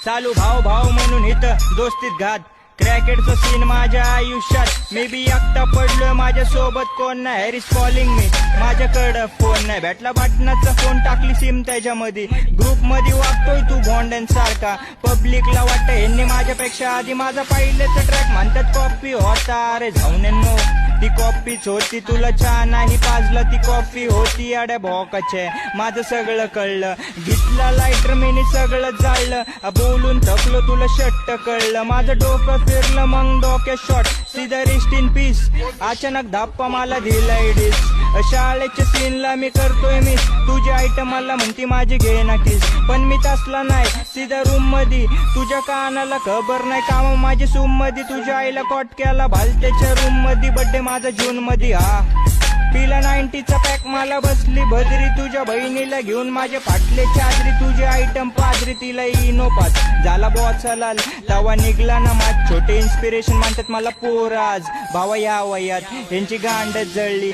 चालू भाव भाव म्हणून इथं दोस्तीत घात क्रॅकेटचा सीन माझ्या आयुष्यात मी बी एकटा पडलोय माझ्या सोबत कोण नाही हॅरिस कॉलिंग मी माझ्याकडं फोन नाही भेटला बटनाचा फोन टाकली सिम त्याच्यामध्ये ग्रुप मध्ये वागतोय तू भोंड्यांसारखा पब्लिकला वाटतं यांनी माझ्यापेक्षा आधी माझा पहिलेचा ट्रॅक म्हणतात कॉपी होता अरे जाऊन ती कॉपीच होती तुला चहा नाही पाजला ती कॉफी होती अड्या भोकाचे माझं सगळं कळलं घेतला लायटर मीनी सगळं जाळलं बोलून थकलो तुला शट्ट कळलं माझं डोकं फिरलं मग डोक्यात शॉट सीधा रिस्ट इन पीस अचानक धाप्पा मला दिलाय डिस शाळेच्या सीनला मी करतोय मिस तुझी आयटम मला म्हणती माझी घे ना किस पण मी तसला नाही सीधा रूम मध्ये तुझ्या कानाला खबर नाही काम माझी सूम मध्ये तुझ्या आईला कॉट केला भालत्याच्या रूम मध्ये बड्डे माझा जून मध्ये हा पिला 90चा पॅक मला बसली भद्री तुझ्या बहिणीला घेऊन माझे फाटले चादरी तुझी आयटम पादरी तिला इनो पास झाला बॉस लाल तवा निघला ना माझ छोटे इन्स्पिरेशन म्हणतात मला पोराज भावा या वयात यांची गांडच जळली